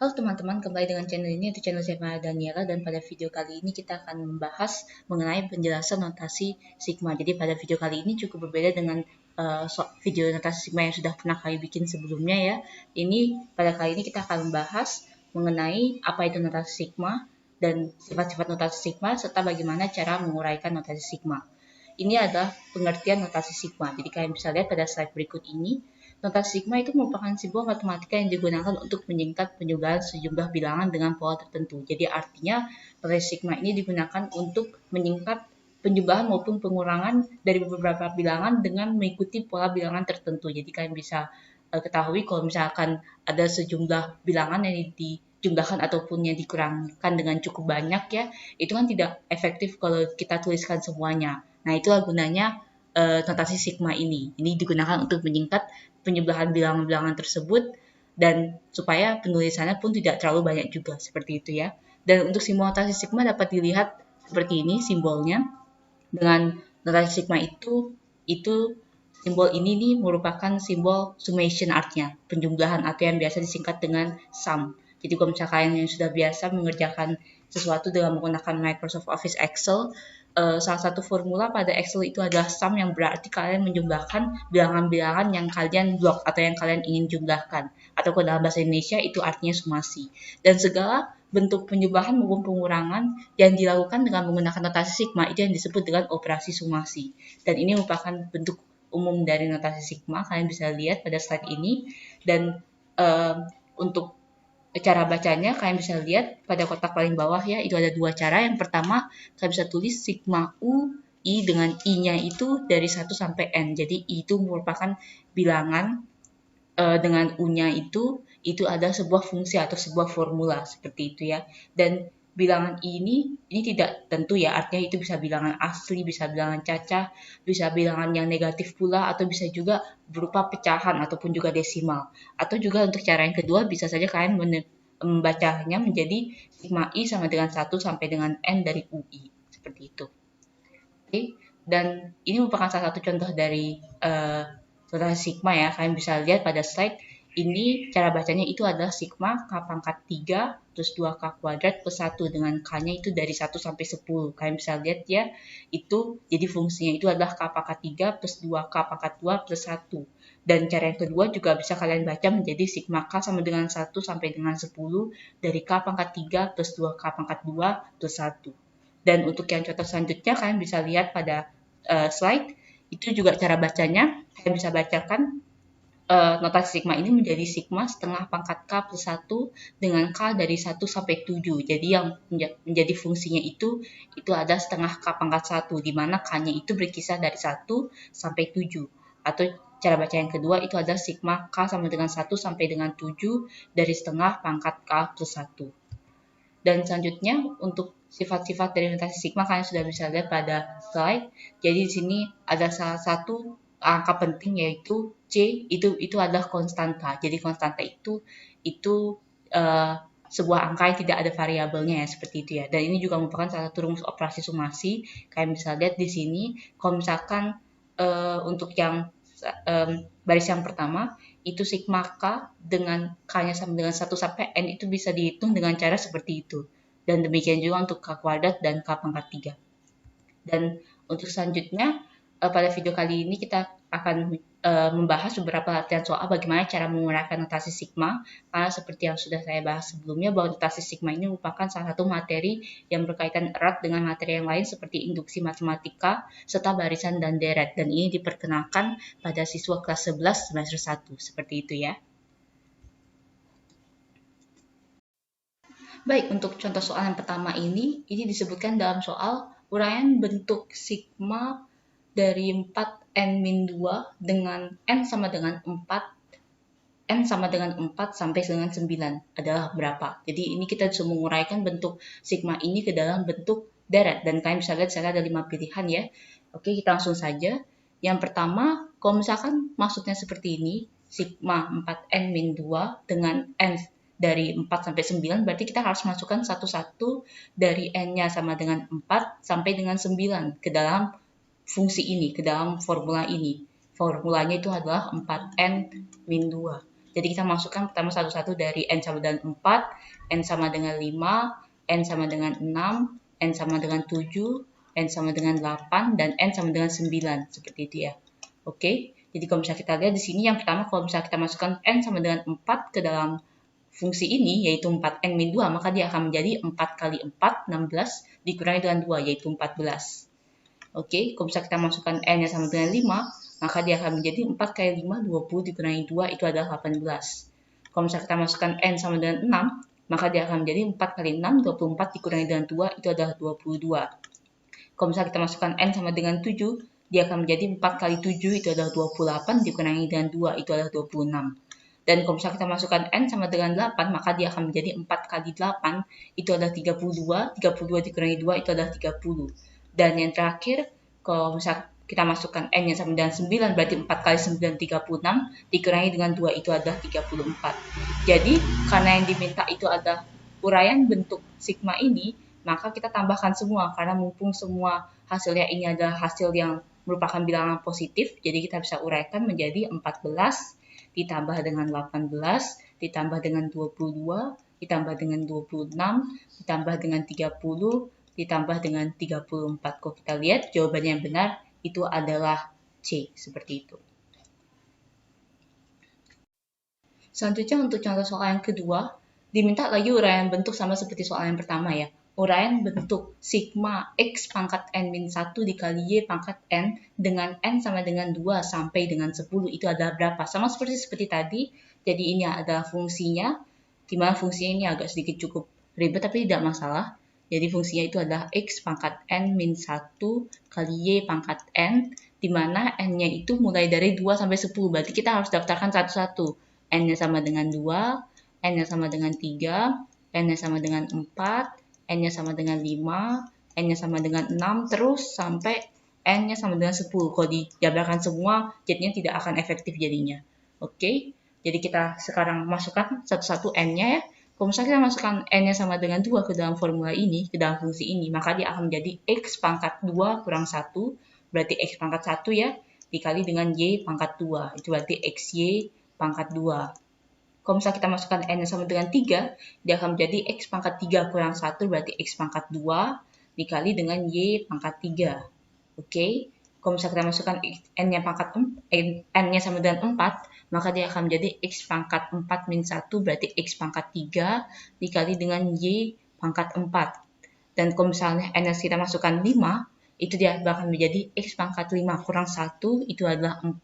Halo teman-teman, kembali dengan channel ini, yaitu channel saya Daniela, dan pada video kali ini kita akan membahas mengenai penjelasan notasi sigma. Jadi pada video kali ini cukup berbeda dengan video notasi sigma yang sudah pernah kami bikin sebelumnya ya. Pada kali ini kita akan membahas mengenai apa itu notasi sigma dan sifat-sifat notasi sigma serta bagaimana cara menguraikan notasi sigma. Ini adalah pengertian notasi sigma. Jadi kalian bisa lihat pada slide berikut ini. Notasi sigma itu merupakan simbol matematika yang digunakan untuk menyingkat penjumlahan sejumlah bilangan dengan pola tertentu. Jadi artinya notasi sigma ini digunakan untuk menyingkat penjumlahan maupun pengurangan dari beberapa bilangan dengan mengikuti pola bilangan tertentu. Jadi kalian bisa ketahui kalau misalkan ada sejumlah bilangan yang dijumlahkan ataupun yang dikurangkan dengan cukup banyak ya, itu kan tidak efektif kalau kita tuliskan semuanya. Nah, itulah gunanya notasi sigma ini. Ini digunakan untuk menyingkat penjumlahan bilangan-bilangan tersebut dan supaya penulisannya pun tidak terlalu banyak juga, seperti itu ya. Dan untuk simbol notasi sigma dapat dilihat seperti ini simbolnya. Dengan notasi sigma itu simbol ini nih merupakan simbol summation, artinya penjumlahan, atau yang biasa disingkat dengan sum. Jadi kalau misalkan yang sudah biasa mengerjakan sesuatu dengan menggunakan Microsoft Office Excel, salah satu formula pada Excel itu adalah sum, yang berarti kalian menjumlahkan bilangan-bilangan yang kalian blok atau yang kalian ingin jumlahkan. Atau kalau dalam bahasa Indonesia itu artinya summasi. Dan segala bentuk penjumlahan maupun pengurangan yang dilakukan dengan menggunakan notasi sigma itu yang disebut dengan operasi summasi. Dan ini merupakan bentuk umum dari notasi sigma, kalian bisa lihat pada slide ini. Dan untuk cara bacanya kalian bisa lihat pada kotak paling bawah ya, itu ada dua cara. Yang pertama, kalian bisa tulis sigma U I dengan I-nya itu dari 1 sampai N. Jadi I itu merupakan bilangan, dengan U-nya itu adalah sebuah fungsi atau sebuah formula, seperti itu ya. Dan bilangan I ini tidak tentu ya, artinya itu bisa bilangan asli, bisa bilangan cacah, bisa bilangan yang negatif pula, atau bisa juga berupa pecahan ataupun juga desimal. Atau juga untuk cara yang kedua, bisa saja kalian membacanya menjadi sigma I sama dengan 1 sampai dengan N dari UI, seperti itu. Oke, dan ini merupakan salah satu contoh dari notasi sigma ya. Kalian bisa lihat pada slide ini, cara bacanya itu adalah sigma K pangkat 3 plus 2K kuadrat plus 1, dengan K-nya itu dari 1 sampai 10. Kalian bisa lihat ya, itu jadi fungsinya itu adalah K pangkat 3 plus 2K pangkat 2 plus 1. Dan cara yang kedua juga bisa kalian baca menjadi sigma K sama dengan 1 sampai dengan 10 dari K pangkat 3 plus 2K pangkat 2 plus 1. Dan untuk yang contoh selanjutnya kalian bisa lihat pada slide, itu juga cara bacanya. Kalian bisa bacakan notasi sigma ini menjadi sigma setengah pangkat K plus 1 dengan K dari 1 sampai 7. Jadi yang menjadi fungsinya itu ada setengah K pangkat 1, di mana K-nya itu berkisar dari 1 sampai 7. Atau cara baca yang kedua itu adalah sigma K sama dengan 1 sampai dengan 7 dari setengah pangkat K plus 1. Dan selanjutnya untuk sifat-sifat dari notasi sigma kalian sudah bisa lihat pada slide. Jadi di sini ada salah satu angka penting, yaitu C, itu adalah konstanta. Jadi konstanta itu sebuah angka yang tidak ada variabelnya ya, seperti itu ya. Dan ini juga merupakan salah satu rumus operasi summasi. Kalian bisa lihat di sini, kalau misalkan untuk yang baris yang pertama itu sigma K dengan K-nya sama dengan 1 sampai N itu bisa dihitung dengan cara seperti itu. Dan demikian juga untuk K kuadrat dan K pangkat 3. Dan untuk selanjutnya, pada video kali ini kita akan membahas beberapa latihan soal bagaimana cara menggunakan notasi sigma, karena seperti yang sudah saya bahas sebelumnya bahwa notasi sigma ini merupakan salah satu materi yang berkaitan erat dengan materi yang lain seperti induksi matematika serta barisan dan deret, dan ini diperkenalkan pada siswa kelas 11 semester 1, seperti itu ya. Baik, untuk contoh soal yang pertama ini disebutkan dalam soal uraian bentuk sigma dari 4n-2 dengan n sama dengan 4 sampai dengan 9 adalah berapa. Jadi ini kita bisa menguraikan bentuk sigma ini ke dalam bentuk deret, dan kalian bisa lihat saya ada 5 pilihan ya. Oke, kita langsung saja. Yang pertama, kalau misalkan maksudnya seperti ini, sigma 4n-2 dengan n dari 4 sampai 9, berarti kita harus masukkan satu-satu dari n-nya sama dengan 4 sampai dengan 9 ke dalam fungsi ini, ke dalam formula ini. Formulanya itu adalah 4n-2. Jadi kita masukkan pertama satu-satu dari n sama dengan 4, n sama dengan 5, n sama dengan 6, n sama dengan 7, n sama dengan 8, dan n sama dengan 9. Seperti itu ya. Oke, jadi kalau misalnya kita lihat di sini, yang pertama kalau misalnya kita masukkan n sama dengan 4 ke dalam fungsi ini, yaitu 4n-2, maka dia akan menjadi 4 kali 4, 16, dikurangi dengan 2, yaitu 14. Oke, kalau misalnya kita masukkan n yang sama dengan 5, maka dia akan menjadi 4 kali 5, 20, dikurangi 2, itu adalah 18. Kalau misalnya kita masukkan n sama dengan 6, maka dia akan menjadi 4 kali 6, 24, dikurangi dengan 2, itu adalah 22. Kalau misalnya kita masukkan n sama dengan 7, dia akan menjadi 4 kali 7, itu adalah 28, dikurangi dengan 2, itu adalah 26. Dan kalau misalnya kita masukkan n sama dengan 8, maka dia akan menjadi 4 kali 8, itu adalah 32, 32 dikurangi 2, itu adalah 30. Dan yang terakhir, kalau misalnya kita masukkan n yang sama dengan 9, berarti 4 kali 9, 36, dikurangi dengan 2, itu adalah 34. Jadi, karena yang diminta itu adalah uraian bentuk sigma ini, maka kita tambahkan semua, karena mumpung semua hasilnya ini adalah hasil yang merupakan bilangan positif, jadi kita bisa uraikan menjadi 14, ditambah dengan 18, ditambah dengan 22, ditambah dengan 26, ditambah dengan 30, ditambah dengan 34. Kalau kita lihat jawabannya yang benar itu adalah C, seperti itu. Selanjutnya untuk contoh soal yang kedua, diminta lagi uraian bentuk sama seperti soal yang pertama ya. Uraian bentuk sigma x pangkat n-1 dikali y pangkat n dengan n sama dengan 2 sampai dengan 10 itu adalah berapa? Sama seperti tadi, jadi ini adalah fungsinya, dimana fungsinya ini agak sedikit cukup ribet tapi tidak masalah. Jadi fungsinya itu adalah x pangkat n-1 kali y pangkat n, dimana n-nya itu mulai dari 2 sampai 10, berarti kita harus daftarkan satu-satu. N-nya sama dengan 2, n-nya sama dengan 3, n-nya sama dengan 4, n-nya sama dengan 5, n-nya sama dengan 6, terus sampai n-nya sama dengan 10. Kalau dijabarkan semua, jadinya tidak akan efektif jadinya. Oke, jadi kita sekarang masukkan satu-satu n-nya ya. Kalau misalnya kita masukkan n-nya sama dengan 2 ke dalam formula ini, ke dalam fungsi ini, maka dia akan menjadi x pangkat 2 kurang 1, berarti x pangkat 1 ya, dikali dengan y pangkat 2, itu berarti xy pangkat 2. Kalau misalnya kita masukkan n sama dengan 3, dia akan menjadi x pangkat 3 kurang 1, berarti x pangkat 2, dikali dengan y pangkat 3. Oke, kalau misalnya kita masukkan n-nya sama dengan 4, maka dia akan menjadi x pangkat 4 min 1, berarti x pangkat 3, dikali dengan y pangkat 4. Dan kalau misalnya n kita masukkan 5, itu dia akan menjadi x pangkat 5 kurang 1, itu adalah 4,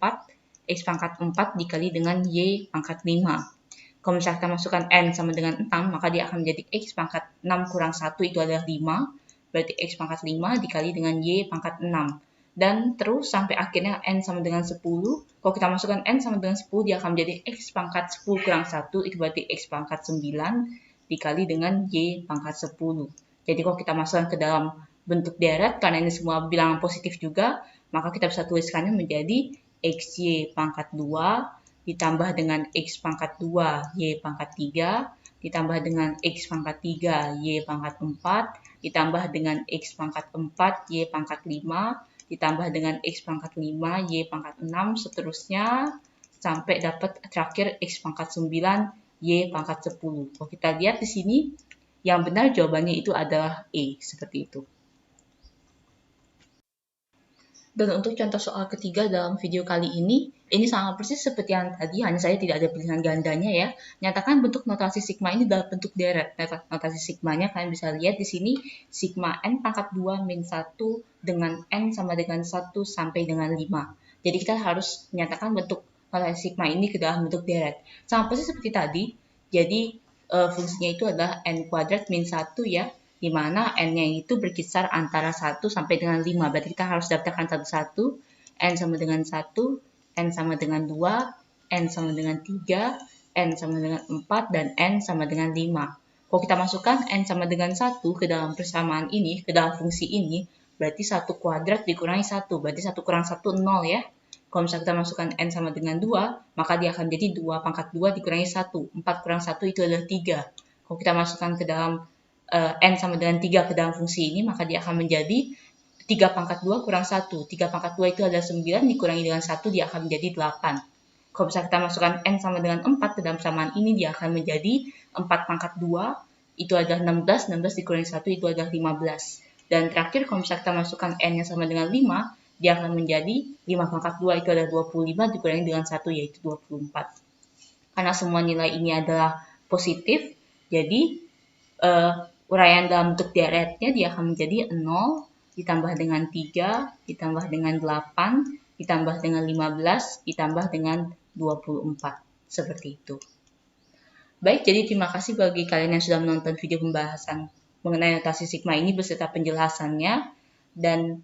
x pangkat 4 dikali dengan y pangkat 5. Kalau misalnya kita masukkan n sama dengan 6, maka dia akan menjadi x pangkat 6 kurang 1, itu adalah 5. Berarti x pangkat 5 dikali dengan y pangkat 6. Dan terus sampai akhirnya n sama dengan 10. Kalau kita masukkan n sama dengan 10, dia akan menjadi x pangkat 10 kurang 1, itu berarti x pangkat 9 dikali dengan y pangkat 10. Jadi kalau kita masukkan ke dalam bentuk deret, karena ini semua bilangan positif juga, maka kita bisa tuliskannya menjadi xy pangkat 2 ditambah dengan x pangkat 2 y pangkat 3 ditambah dengan x pangkat 3 y pangkat 4 ditambah dengan x pangkat 4 y pangkat 5 ditambah dengan x pangkat 5 y pangkat 6 seterusnya sampai dapat terakhir x pangkat 9 y pangkat 10. Kalau kita lihat di sini yang benar jawabannya itu adalah E, seperti itu. Dan untuk contoh soal ketiga dalam video kali ini sama persis seperti yang tadi, hanya saja tidak ada pilihan gandanya ya. Nyatakan bentuk notasi sigma ini dalam bentuk deret. Notasi sigmanya kalian bisa lihat di sini, sigma n pangkat 2 min 1 dengan n sama dengan 1 sampai dengan 5. Jadi kita harus menyatakan bentuk notasi sigma ini ke dalam bentuk deret. Sama persis seperti tadi, jadi fungsinya itu adalah n kuadrat min 1 ya, di mana n-nya itu berkisar antara 1 sampai dengan 5. Berarti kita harus daftarkan satu-satu. N sama dengan 1, n sama dengan 2, n sama dengan 3, n sama dengan 4, dan n sama dengan 5. Kalau kita masukkan n sama dengan 1 ke dalam persamaan ini, ke dalam fungsi ini, berarti 1 kuadrat dikurangi 1. Berarti 1 kurang 1, 0 ya. Kalau misalnya kita masukkan n sama dengan 2, maka dia akan jadi 2 pangkat 2 dikurangi 1. 4 kurang 1 itu adalah 3. Kalau kita masukkan ke dalam n sama dengan 3 ke dalam fungsi ini, maka dia akan menjadi 3 pangkat 2 kurang 1. 3 pangkat 2 itu adalah 9, dikurangi dengan 1, dia akan menjadi 8. Kalau misalnya kita masukkan N sama dengan 4 ke dalam persamaan ini, dia akan menjadi 4 pangkat 2, itu adalah 16, 16 dikurangi 1 itu adalah 15. Dan terakhir, kalau misalnya kita masukkan N yang sama dengan 5, dia akan menjadi 5 pangkat 2 itu adalah 25 dikurangi dengan 1 yaitu 24. Karena semua nilai ini adalah positif, jadi uraian dalam bentuk deret-nya dia akan menjadi 0 ditambah dengan 3, ditambah dengan 8, ditambah dengan 15, ditambah dengan 24. Seperti itu. Baik, jadi terima kasih bagi kalian yang sudah menonton video pembahasan mengenai notasi sigma ini beserta penjelasannya. Dan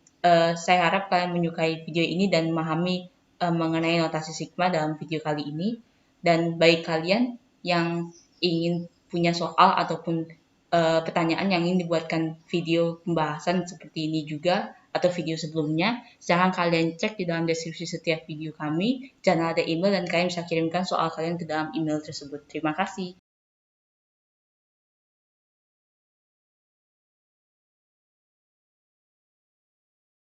saya harap kalian menyukai video ini dan memahami mengenai notasi sigma dalam video kali ini. Dan bagi kalian yang ingin punya soal ataupun pertanyaan yang ingin dibuatkan video pembahasan seperti ini juga atau video sebelumnya, jangan kalian cek di dalam deskripsi setiap video kami, jangan ada email dan kalian bisa kirimkan soal kalian ke dalam email tersebut. Terima kasih.